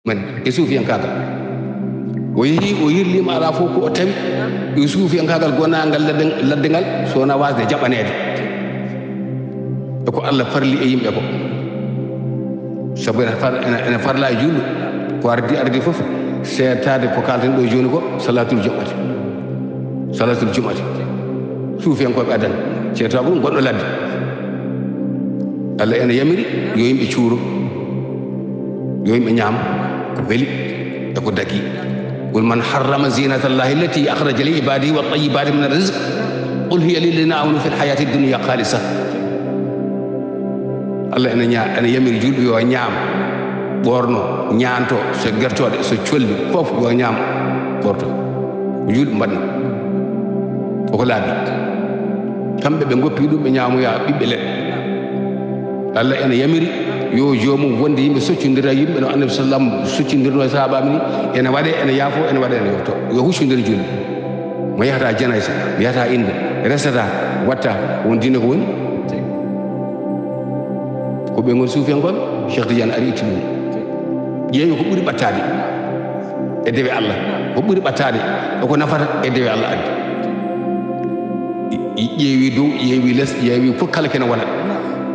man e suufiyan kagal o yehi o yirlima ala fof ko o tawi yo suufiyan kagal gonagal ladde ngal sowona wasde jaɓanede eko Allah farli e yimɓe ko sabu ene farla e julɗo ko ardi fof seetade ko kalten ɗo joni ko salatul jumati suufiyankoɓe adana ceeta ko ɗum goɗɗo ladde Allah ene yamiri yo yimɓe cuuro yo yimɓe ñaama ko weli e ko dagi qul man harrama zinatallahi allati akhraja li ibadihi wa tayyibati min arrizq qul hiya lilladhina amanu fi lhayati dunya khalisa Allah ene yamiri julɗo yo ñaam ɓorno ñaanto so gertoɗe so colli fof yo ñaam ɓorto ko julɓe mbaɗno koko laabi kamɓe ɓe goppi ɗum ɓe ñaamoya ɓiɓɓe leɗɗe Allah ene yamiri yo joomum wonde yimɓe soccodira yimɓe no annabi sallam soccodirno e sahabaɓe ni ene waɗe ene yaafo ene waɗe ene yofto yo huccodira julɓe mo yahata janaysa wiyata inde resata watta won diine ko woni ko ɓe goni suufiyankoɓe Cheikh Tidiane ari itti ɗum ƴeewi ko ɓuri ɓattade e dewe Allah ko ɓuri ɓattade eko nafata e dewe Allah addi ƴeewi dow ƴeewi less ƴeewi fof kala kene waɗa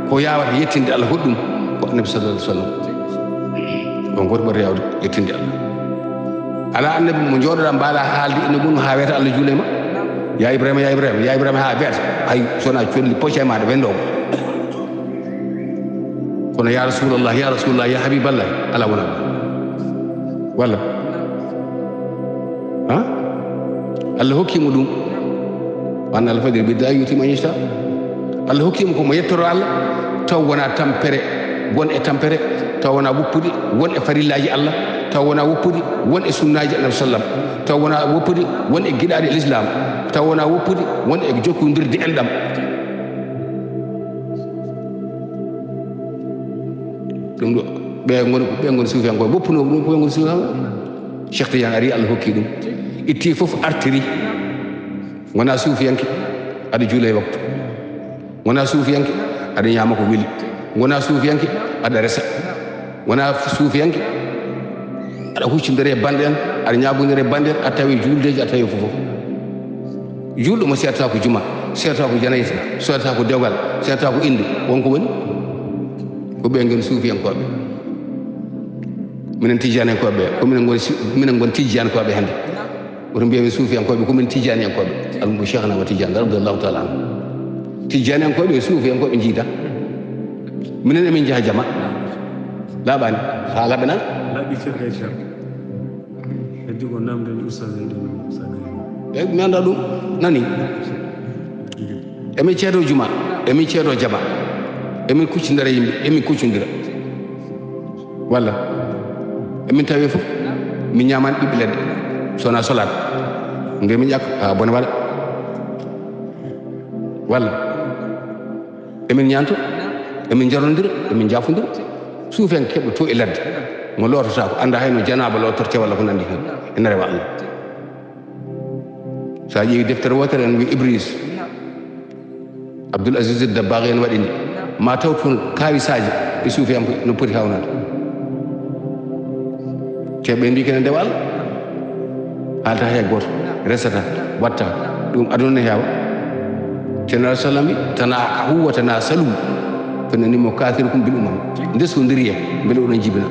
ko yawata yettinde Allah hoɗɗum ko annabi sallallahu alaihi wasallam on goto ɓuri yawde yettinde Allah ala annabi mo jooɗoɗa mbaɗa haalde inde mum ha wiyata Allah juulema ya Ibrahima ha wiyata hay sona colli pocce e maɗa wendo kono ya rasulallah ya habiballah ala wona walla Allah hokkimo ɗum wanna Allah fadir bidda yutima yista Allah hokkimo komo yettoro Allah taw wona tampere won e tampere taw wona woppude won e farillaji Allah taw wona woppude won e sunnaji annabi sallam taw wona woppude won e giɗaɗe l'islam taw wona woppude won e jokkodirde enɗam ɗum ɗo ɓe goni suufiyankoɓe woppunoɓe ɗum koɓe goni suufiyankoɓe Cheikh Tidiane ari Allah hokki ɗum itti fof artiri wona suufiyanke aɗa juula e waktu wona suufiyanke aɗa ñaama ko weli wona suufiyanke aɗa resa wona suufiyanke aɗa huccodiri e bande en aɗa ñagodiri e bande en a tawi juldeji a tawi fofof julɗo mo seedata ko juma seedata ko janaysa seedata ko dewgal seedata ko inde wonko woni ko ɓe goni suufiyankoɓe minen tijanenkoɓe ko minen goni tijjankoɓe hannde woto mbiyami suufiyankoɓe komin tijaniyankoɓe almu cheikh nama tijane radiallahu taala anhu tijaniyankoɓe e suufiyankoɓe jiida minen emin jaaha jama laaɓani ha laaɓe nan laaɓi firga cer heddi ko namdani oustad e mi anda ɗum nani emin ceedo juma emin ceedo jama emin kuccodira yimɓe emin kuccodira walla emin tawi fof min ñamani ɓiɓɓe leɗɗe sona solat nde min ƴakka ha bone waɗa walla emin ñanto emin jarodira emin jafodira suufen keɓɗo to e ladde mo lotota ko anda hayno janaba lotorte walla ko nandi hen ene rewa Allah sa ƴeewi deftere wotere en wi Ibris Abdoul Aziz Dabakh en waɗini ma taw toon kawisaji e suufiyanko no poti hawnade te ɓe mbi kene ndewa Allah haalta he goto resata watta ɗum aduna ne heewa ceerno sallam wi tana huwa tana salu kono nimo kafirkum bil umam ndesodiri e beele oɗon jibina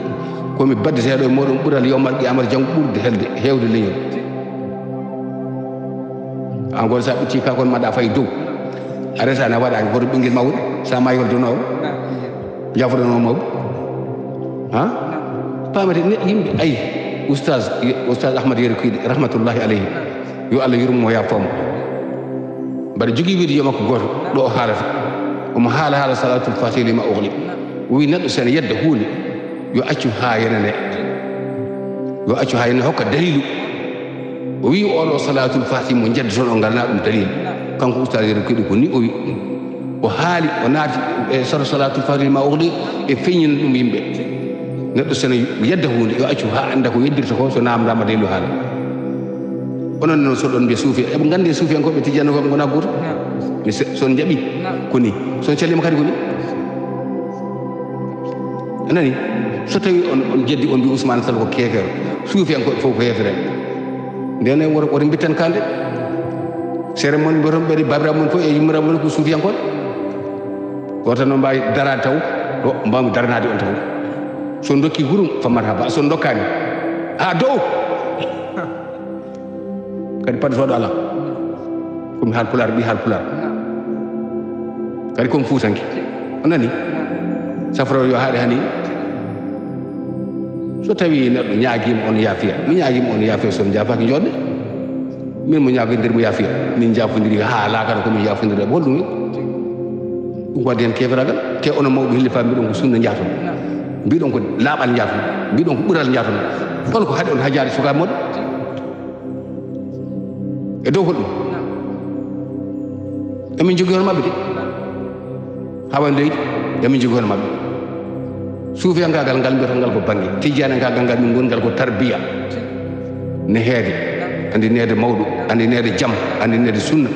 komi baddeteɗo e moɗon ɓuural yowmal qiyamata janggo ɓurde helde hewde leñol an goto sa ɓitti kakon maɗa fay dow a resani a waɗaki goto ɓinguel mawɗo sa ma yoldonowo jafoɗanowo mawɗo ha pamete yimɓe ayi oustaz Ahmad Yero Kuyɗe rahmatullahi alayhi yo Allah yurmo ya famo mbaɗa jogui wiide yo makko goto ɗo o haalata omo haala salatul fatih lima ohli o wi neɗɗo sene yedda hunde yo accu ha yenane hokka dalilu o wi oɗo salatul fatih mo jedda toon o galna ɗum dalil kanko oustaz Yero Kuyɗe ko ni o wi o haali o naati e salatul fatih lima ohli e feññina ɗum yimɓe neɗɗo sene yedda hunde yo accu ha anda ko yeddirta ko so namdama dalilu haala onon noon so ɗon mbiya suufi eɓe gandi suufiyankoɓe tijjanokoɓe gona goto son jaaɓi ko ni son cellima kadi ko ni anani so tawi on jeddi on mbi Ousmane Sall ko kefeero suufiyankoɓe fof ko hefere ndene woto mbitten kalde sere mon mboton ɓeɗe babiraɓe mon fof e yummiraɓe mon ko suufiyankoɓe goto no mbawi darade taw ɗo mbawmi daranade on taw so dokki hurum fammata ba so dokkani ha dow kadi padde toɗo ala komi haal pular ɓi haal pular kadi komi fuutanke o nani safaro yo haaɗe hani so tawi neɗɗo ñaaguima on yaafiya mi ñaaguima on yaafiya son jaafaki joɗɗe min mo ñaagodirmo yaafiya min jaafodiri ha laakano komin yaafodiri holɗum ɗum wadde hen keferagal te ono mawɗo hillifa mbiɗon ko sunna jaaton mbiɗon ko laaɓal jaaton mbiɗon ko ɓural jaaton hol ko haɗi on hajaade sukaɓe moɗon e dow holɗum emin jogui hono mabɓe de hawan leydi emin jogui hono mabɓe suufiyankagal ngal mbiyata ngal ko banggue tijjanenkagal ngal min gongal ko tarbiya ne heede andi nede mawɗo andi nede jaam andi nede sunna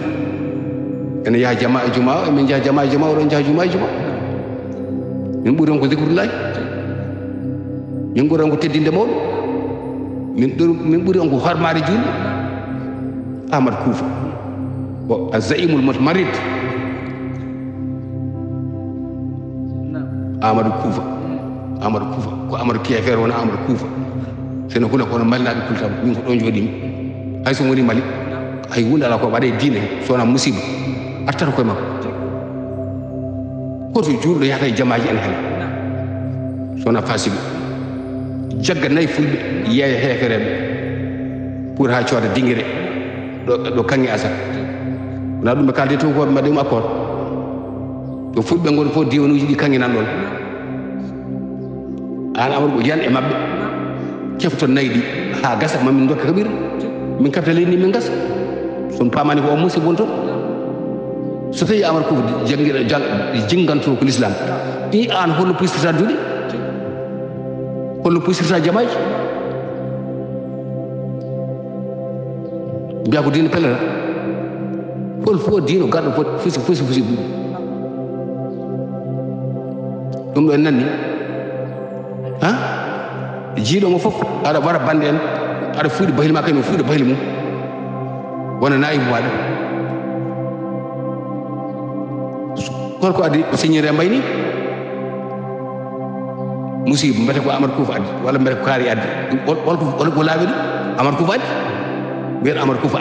ene yaha jama e juma o emin jaha jama e juma oɗon jaha juma e juma min ɓuuri on ko zicrullahi min ɓuuri on ko teddinde mawɗo min ɓuuri on ko hormade julɗo Amadou Koufa o a zaimul mutamarid Amadou Koufa ko Amadou kefere wona Amadou Koufa sene hula kono malnaɓe kultam min ko ɗon jooɗimi hay so woni Mali hay hunde ala ko waɗe diine sowona musiba artata koye makko koto juulɗo yahata e jamaji en hen sowona fasiɓe jagga nayyi fulɓe yeeya hefereɓe pour ha cooda dinguire ɗo kanŋe asat wona ɗum ɓe kalde to koɓe mbaɗe ɗum accord ɗo fulɓe gon fof diwanuji ɗi kanŋe nan ɗon an Amadou ko yan e mabɓe kefton nayyi ɗi ha gasa mamin dokka kaɓirɗe min kabta leydi ndi min gasa son pamani ko o musiba won toon so tawi Amadou Koufa jingganto ko l'islam ɗi an holno puistirta duuɗe holno puistirta jamaji mbiya ko diine pellata hol fof diino garɗo fusi ɗum ɗo en nanni ha jiiɗomo fof aɗa wara bande en aɗa fuuɗi bahil ma kañum fuuɗi bahil mum wona nayi mo waɗa holko addi signére mbayni musiba mbete ko Amadou Koufa addi walla mbete ko kaari addi holko laaɓi ɗum Amadou Koufa addi mbiyata Amadou Koufa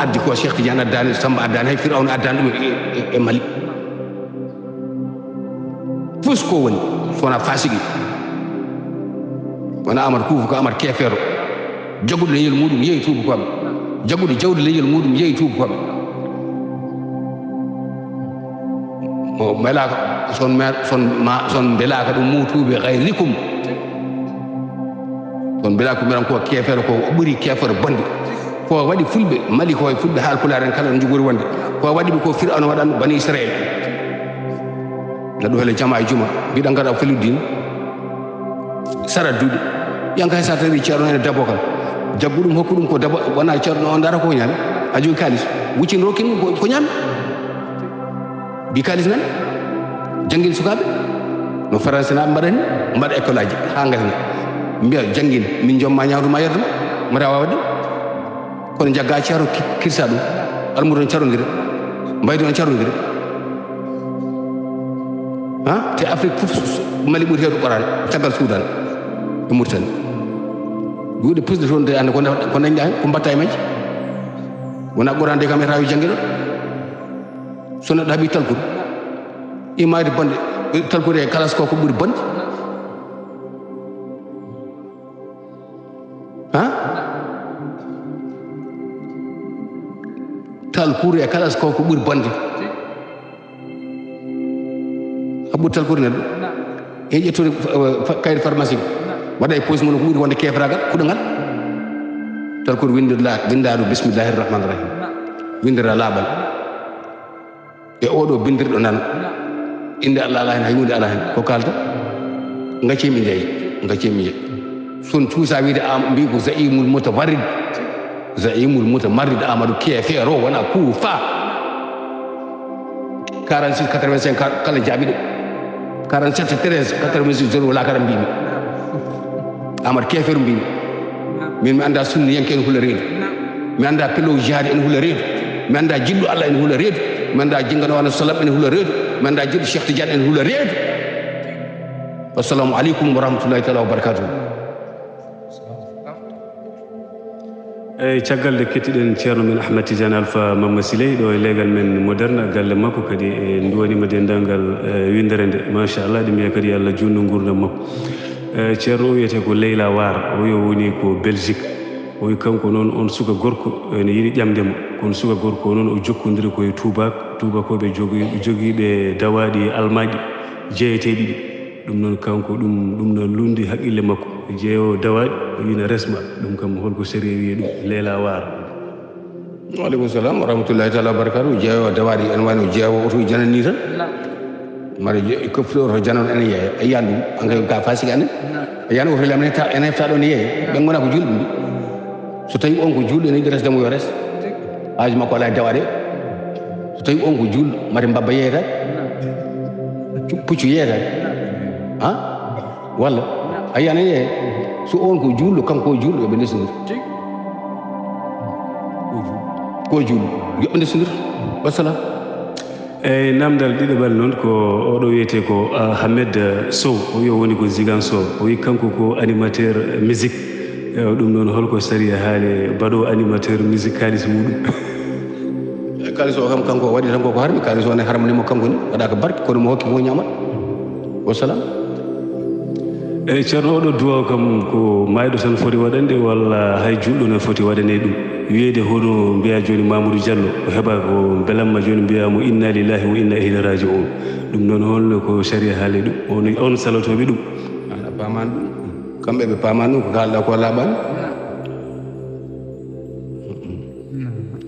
addi ko Cheikh Tidiane addani Samba addani hay Firawna addani ɗum e Mali fus ko woni sowona fasigi wona Amadou Koufa ko Amadou kefeero jaguɗo leñol muɗum yeeyi tubakoɓe jaguɗo jawdi leñol muɗum yeeyi tubakoɓe o melaka son belaka ɗum mutuɓe hayrikum son belaka miran ko kefeero ko ɓuuri kefeero bonde ko waɗi fulɓe Mali ko e fulɓe haalpulaar en kala no jogori wonde ko waɗiɓe ko Firawna waɗanno bani Israël laɗo hele jama e juma mbiɗa gaɗa Faludine sarat duuɗe yanka hay sa tawi ceerno ene dabo kam jaggu ɗum hokku ɗum ko dabo wona ceerno on dara ko ñaami a jogi kalis wuccin rokkin ɗum ko ñaami mbi kalis nan janggin sukaɓe no français naɓe mbaɗani mbaɗa école aji ha gasna mbiya janggin min jomma ñawduma yeddoma mata wawa de kono jagga ceero kirsa ɗum almudo on carodire mbaydi on carodire ha te Afrique fof Mali ɓuuri hewde ɓorade caggal Soudan e Mauritanie duuɗe pusde toon de ande ko dañɗa hen ko mbatta e majje wona ɓorande kam eta yo jangguiɗo so neɗɗo haaɓi talkude imade bonde talkude e kalas ko ɓuuri bonde ha talkude e kalas ko ɓuuri bonde haɓɓude talkude neɗɗo e ƴettude kayit pharmacie waɗa e poche mum ko ɓuuri wonde kefragal kuɗogal talkude windaɗo bismillahi irrahmani irrahim windira laaɓal e oɗo bindirɗo nan inde Allah ala hen hay hunde ala hen ko kalta gaccimi jeeyi son cuusa wiide mbi ko zaimul mutamarrid Amadou kefeero wona Koufa 46 85 kala jaaɓi ɗum 47 13 86 0 wala kara mbimi amata kefere mbimi min mi anda sunni yanke en hula reedu mi anda pelow jihad en hula reedu mi anda jillu Allah en hula reedu mi anda jingano wana salam en hula reedu mi anda jillu Cheikh Tidiane en hula reedu assalamu aleykum wa rahmatullahi taala wa barakatuh. eyyi caggal nde kettiɗen ceerno men Ahmed Tidiane Alpha Mama Siley ɗo e leegal men moderne galle makko kadi e nduwanima dendagal windere nde machallah ɗi mbiya kadi Allah junno gurdam makko. Ceerno o wiyete ko Leyla War o yo woni ko Belgique o wi kanko noon on suka gorko ene yiɗi ƴamdemo kono suka gorko noon o jokkodiri koye tubakoɓe jogiiɓe dawaɗi almaƴi jeeyeteɗi ɗi ɗum noon kanko ɗum no lundi haqqille makko jeeyowo dawaɗi o wina resma ɗum kam holko seri wiye ɗum Leyla War. Waaleykum salam wa rahmatullahi taala wa barakatuh. Jeeyowo dawaɗi en wani jeeyowo oto janani tan mara koptoto janon ene yeeya a yiyan ɗum enka ka fasiki anen a yiyan oto lam ene hefta ɗo ne yeeya ɓen gona ko julɓe mbi so tawi on ko julɗo ene yiɗi resdemo yo res haji makko ala dawaɗe so tawi on ko julɗo mate mbabba yeeyata puccu yeeyata ha walla a yiyan ene yeeya so on ko julɗo kanko ko julɗo yoɓe ndesodira ko julɗo yoɓe ndesodira wassalam. eyyi namdal ɗiɗaɓal noon ko oɗo wiyete ko Ahmed Sow o wi o woni ko Ziguinchor o wi kanko ko animateur musique ɗum noon holko sari e haali mbaɗo animateur musique kalis muɗum. kalis o kam kanko waɗi tan koko harmi kalis o ne harmanimo kanko ni waɗa ko barke kono mo hokki mo ñamat wassalam. eyyi ceerno oɗo duwaw kam ko mayɗo tan foti waɗande walla hay julɗo ne foti waɗane ɗum wiyeede hono mbiya joni Mamadou Diallo o heɓa ko belamma joni mbiyamo inna lillahi wa inna ilayhi raji'un ɗum noon holno ko sharia haali ɗum on salotoɓe ɗum ana paman ɗum kamɓe ɓe paman ɗum ko kalɗa ko laaɓani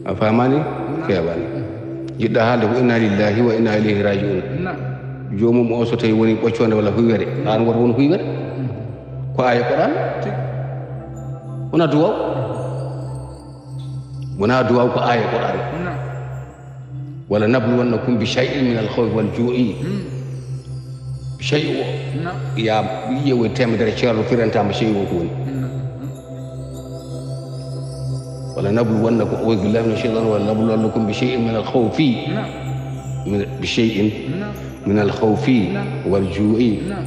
a famani keɓani jiɗɗa haalde ko inna lillahi wa inna ilayhi raji'un jomum o so tawi woni ɓoccode walla huywere an woto won huywere ko aya Qur'an wona duwaw wona duwaw ko aya Qur'an wala nabluwannakum bi shay'in min al-khawfi wal ju'i shay'u ya yewo temedere ceerno firantama shay'u ko woni wala nabluwannakum a'udhu billahi minash shaytanir wala nabluwannakum bi shay'in min al-khawfi bi shay'in من الخوف والجوع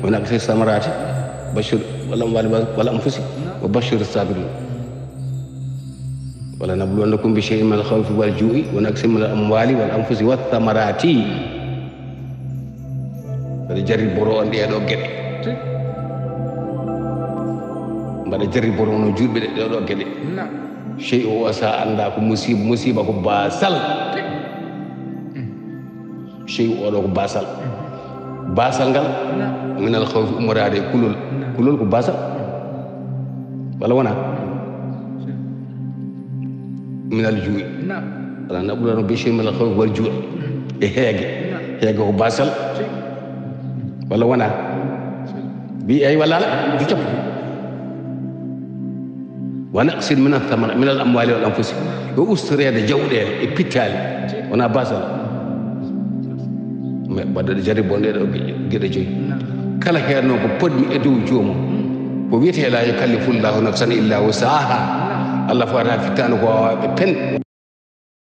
ونقص الثمرات بشر والأنفس وبشر الصابرين ولنبلونكم بشيء من الخوف والجوع ونقص من الأموال والأنفس والثمرات جري برو أندي أدو جدي بعد جري برو نجود بدي أدو جدي شيء واسع عندك مصيبة باسل شيء أدو باسل basal ngal minal khawfi umrade kulol ko basal wala wana minal ju'i ala nabulano be shay minal khawfi wal ju'i e heege ko basal wala wana bi ay wala du cap wana aqsid min ath-thamar min al-amwali wal anfusi o ustrede jawɗele e pittali wana basal mais baɗɗo jari bo ndeɗo geɗe joyi kala heerno ko podmi e dow joomum ko wiyete la yukallifu llahu nafsan illa wusaha Allah fata fittano ko wawaɓe pen